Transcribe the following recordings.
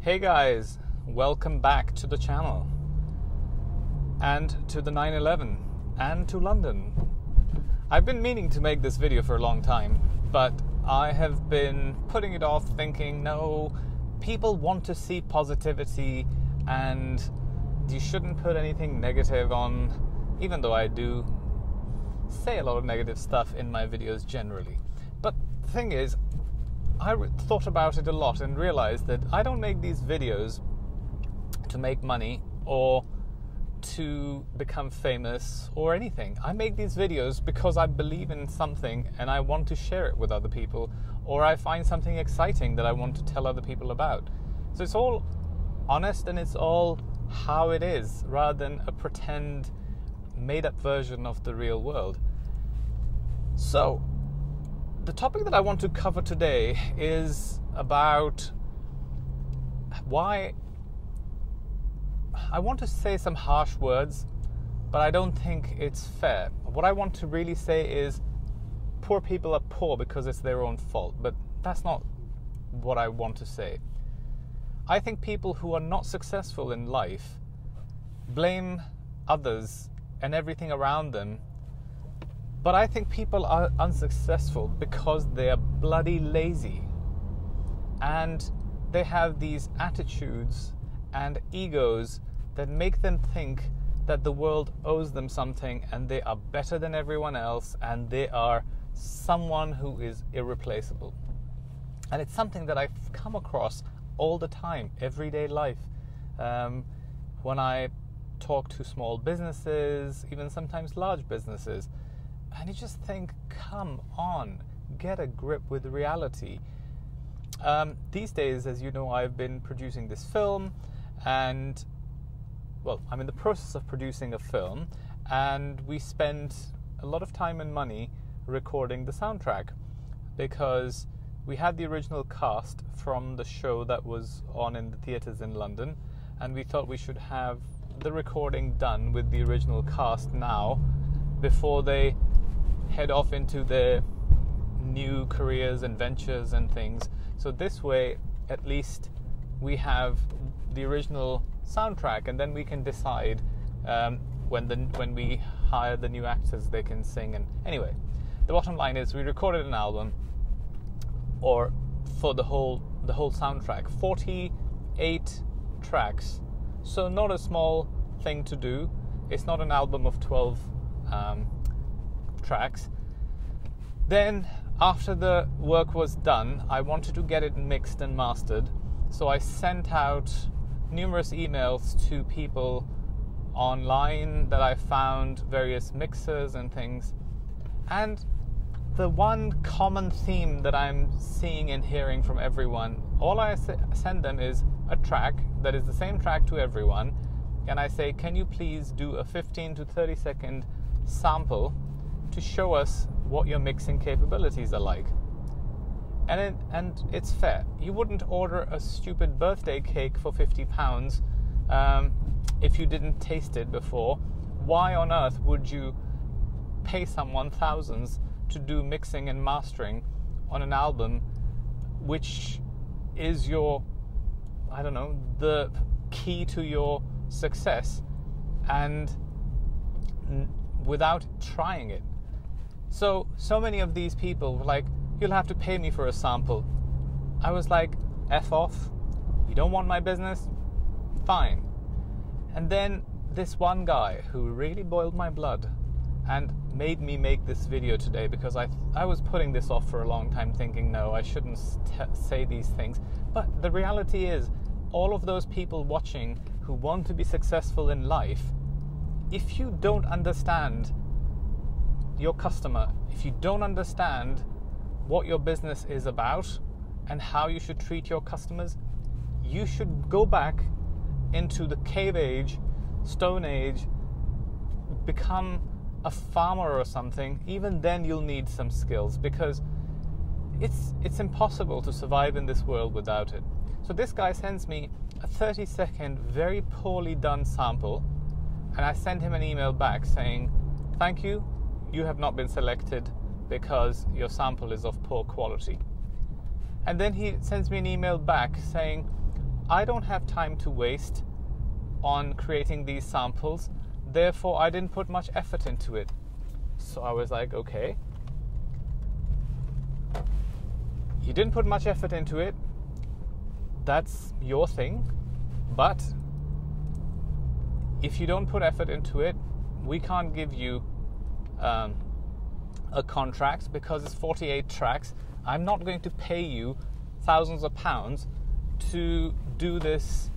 Hey guys, welcome back to the channel and to the 9/11 and to London. I've been meaning to make this video for a long time, but I have been putting it off thinking, no, people want to see positivity and you shouldn't put anything negative on, even though I do say a lot of negative stuff in my videos generally. But the thing is, I thought about it a lot and realized that I don't make these videos to make money or to become famous or anything. I make these videos because I believe in something and I want to share it with other people, or I find something exciting that I want to tell other people about. So it's all honest and it's all how it is, rather than a pretend made-up version of the real world. So the topic that I want to cover today is about why I want to say some harsh words, but I don't think it's fair. What I want to really say is poor people are poor because it's their own fault, but that's not what I want to say. I think people who are not successful in life blame others and everything around them. But I think people are unsuccessful because they are bloody lazy. And they have these attitudes and egos that make them think that the world owes them something and they are better than everyone else and they are someone who is irreplaceable. And it's something that I've come across all the time, everyday life. When I talk to small businesses, even sometimes large businesses, and you just think, come on, get a grip with reality. These days, as you know, I've been producing this film, and, well, I'm in the process of producing a film, and we spent a lot of time and money recording the soundtrack, because we had the original cast from the show that was on in the theatres in London, and we thought we should have the recording done with the original cast now, before they head off into their new careers and ventures and things. So this way, at least we have the original soundtrack, and then we can decide when we hire the new actors, they can sing. And anyway, the bottom line is we recorded an album, or for the whole soundtrack, 48 tracks. So not a small thing to do. It's not an album of 12 tracks. Then after the work was done, I wanted to get it mixed and mastered, so I sent out numerous emails to people online that I found, various mixers and things, and the one common theme that I'm seeing and hearing from everyone, all I send them is a track that is the same track to everyone, and I say, can you please do a 15 to 30 second sample to show us what your mixing capabilities are like. And it's fair. You wouldn't order a stupid birthday cake for £50 if you didn't taste it before. Why on earth would you pay someone thousands to do mixing and mastering on an album which is your, I don't know, the key to your success, and without trying it? So many of these people were like, you'll have to pay me for a sample. I was like, F off. You don't want my business? Fine. And then this one guy who really boiled my blood and made me make this video today, because I was putting this off for a long time, thinking, no, I shouldn't say these things. But the reality is, all of those people watching who want to be successful in life, if you don't understand your customer, if you don't understand what your business is about and how you should treat your customers, you should go back into the cave age, stone age, become a farmer or something. Even then you'll need some skills, because it's impossible to survive in this world without it. So this guy sends me a 30-second very poorly done sample, and I send him an email back saying, thank you, you have not been selected because your sample is of poor quality. And then he sends me an email back saying, I don't have time to waste on creating these samples, therefore I didn't put much effort into it. So I was like, okay, you didn't put much effort into it, that's your thing, but if you don't put effort into it, we can't give you a contract because it's 48 tracks. I'm not going to pay you thousands of pounds to do this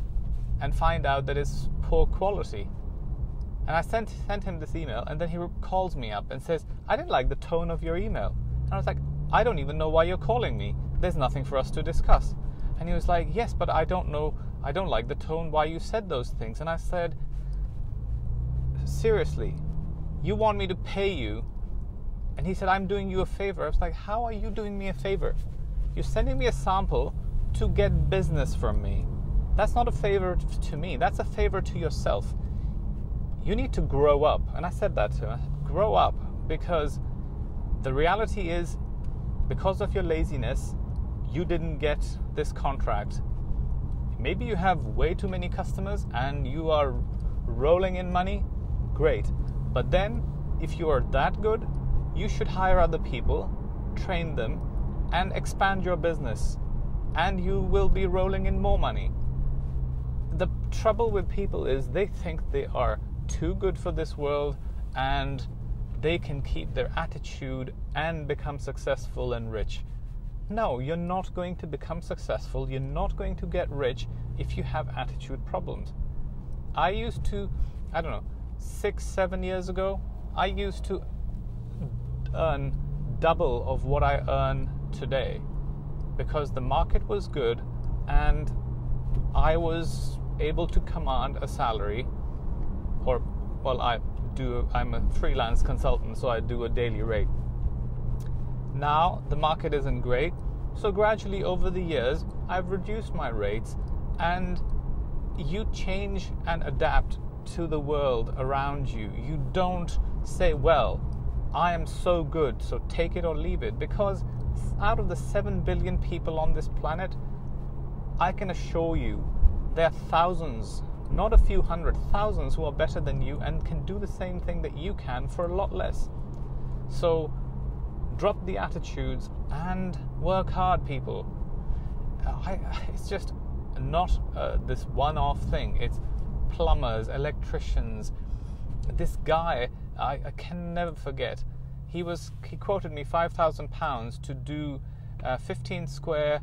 and find out that it's poor quality. And I sent him this email, and then he calls me up and says, I didn't like the tone of your email. And I was like, I don't even know why you're calling me. There's nothing for us to discuss. And he was like, yes, but I don't like the tone why you said those things. And I said, seriously, you want me to pay you? And he said, I'm doing you a favor. I was like, how are you doing me a favor? You're sending me a sample to get business from me. That's not a favor to me. That's a favor to yourself. You need to grow up. And I said that to him. Grow up, because the reality is, because of your laziness, you didn't get this contract. Maybe you have way too many customers and you are rolling in money. Great. But then, if you are that good, you should hire other people, train them, and expand your business. And you will be rolling in more money. The trouble with people is they think they are too good for this world and they can keep their attitude and become successful and rich. No, you're not going to become successful, you're not going to get rich if you have attitude problems. I used to, 6-7 years ago, I used to earn double of what I earn today because the market was good and I was able to command a salary, I'm a freelance consultant, so I do a daily rate. Now the market isn't great, so gradually over the years I've reduced my rates, and you change and adapt to the world around you. You don't say, well, I am so good, so take it or leave it, because out of the 7 billion people on this planet, I can assure you there are thousands, not a few hundred, thousands who are better than you and can do the same thing that you can for a lot less. So drop the attitudes and work hard, people. It's just not this one-off thing. It's plumbers, electricians. This guy, I can never forget. He quoted me £5,000 to do 15 square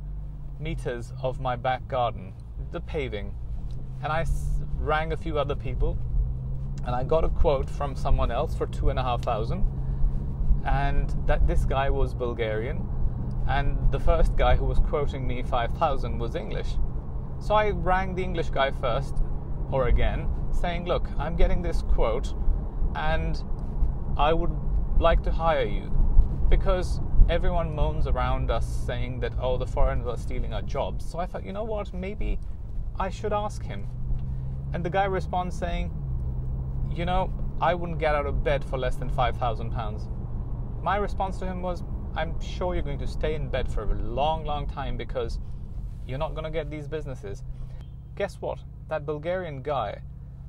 meters of my back garden, the paving. And I rang a few other people, and I got a quote from someone else for 2,500. And that this guy was Bulgarian, and the first guy who was quoting me 5,000 was English. So I rang the English guy first, or again, saying, look, I'm getting this quote, and I would like to hire you, because everyone moans around us saying that, oh, the foreigners are stealing our jobs. So I thought, you know what, maybe I should ask him. And the guy responds saying, I wouldn't get out of bed for less than £5,000. My response to him was, I'm sure you're going to stay in bed for a long, long time because you're not going to get these businesses. Guess what? That Bulgarian guy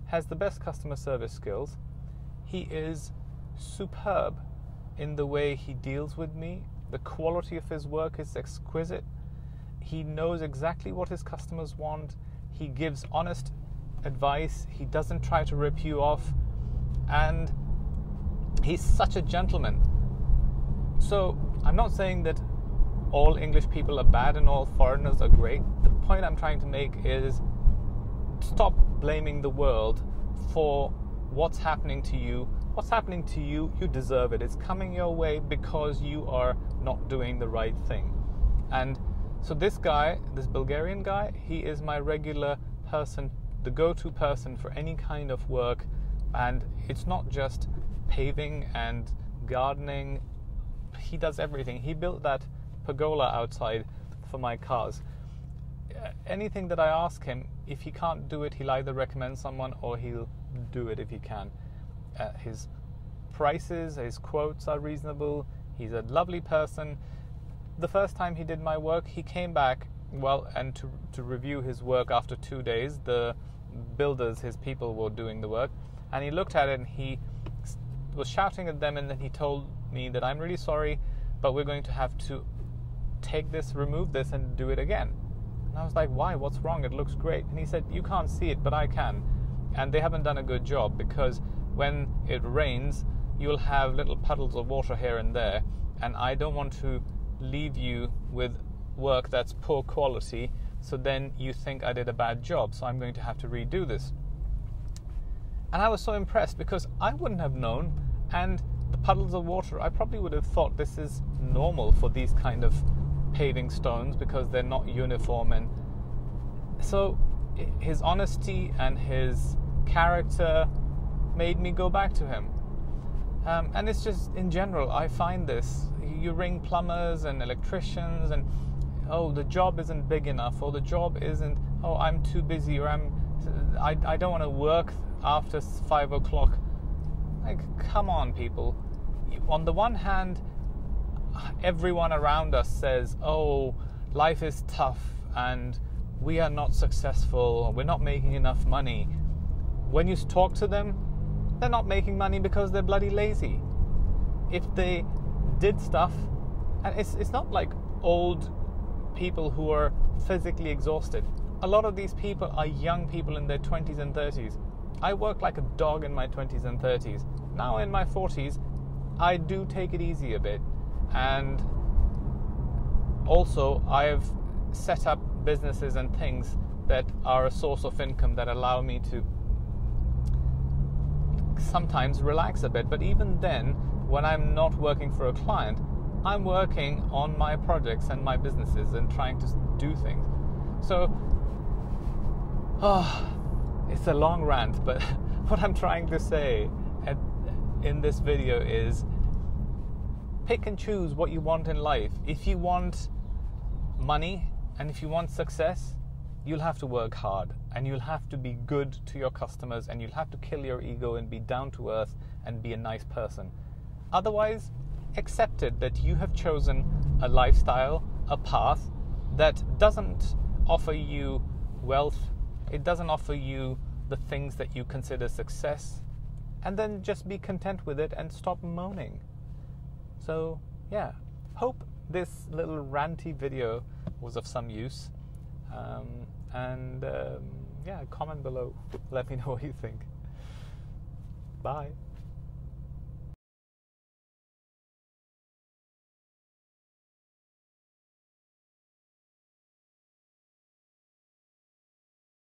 has the best customer service skills. He is superb in the way he deals with me. The quality of his work is exquisite. He knows exactly what his customers want. He gives honest advice. He doesn't try to rip you off. And he's such a gentleman. So I'm not saying that all English people are bad and all foreigners are great. The point I'm trying to make is stop blaming the world for what's happening to you. What's happening to you, you deserve it. It's coming your way because you are not doing the right thing. And so this guy, this Bulgarian guy, he is my regular person, the go-to person for any kind of work. And it's not just paving and gardening. He does everything. He built that pergola outside for my cars. Anything that I ask him, if he can't do it, he'll either recommend someone or he'll do it if he can. His prices, his quotes are reasonable. He's a lovely person. The first time he did my work, he came back well, and to review his work after 2 days. The builders, his people, were doing the work, and he looked at it and he was shouting at them, and then he told me that I'm really sorry, but we're going to have to remove this and do it again. And I was like, why? What's wrong? It looks great. And he said, you can't see it, but I can. And they haven't done a good job, because when it rains, you'll have little puddles of water here and there, and I don't want to leave you with work that's poor quality, so then you think I did a bad job, so I'm going to have to redo this. And I was so impressed, because I wouldn't have known, and the puddles of water, I probably would have thought this is normal for these kind of paving stones, because they're not uniform. And so his honesty and his character made me go back to him. And it's just, in general, I find this. You ring plumbers and electricians, and oh, the job isn't big enough, or the job isn't, oh, I'm too busy, or I don't want to work after 5 o'clock. Like, come on, people. On the one hand, everyone around us says, oh, life is tough, and we are not successful, we're not making enough money. When you talk to them, they're not making money because they're bloody lazy. If they did stuff, and it's not like old people who are physically exhausted. A lot of these people are young people in their 20s and 30s. I worked like a dog in my 20s and 30s. Now in my 40s, I do take it easy a bit. And also, I've set up businesses and things that are a source of income that allow me to sometimes relax a bit. But even then, when I'm not working for a client, I'm working on my projects and my businesses and trying to do things. So, it's a long rant, but what I'm trying to say in this video is, pick and choose what you want in life. If you want money and if you want success, you'll have to work hard, and you'll have to be good to your customers, and you'll have to kill your ego and be down to earth and be a nice person. Otherwise, accept it that you have chosen a lifestyle, a path that doesn't offer you wealth, it doesn't offer you the things that you consider success, and then just be content with it and stop moaning. So, yeah, hope this little ranty video was of some use. Yeah, comment below. Let me know what you think. Bye.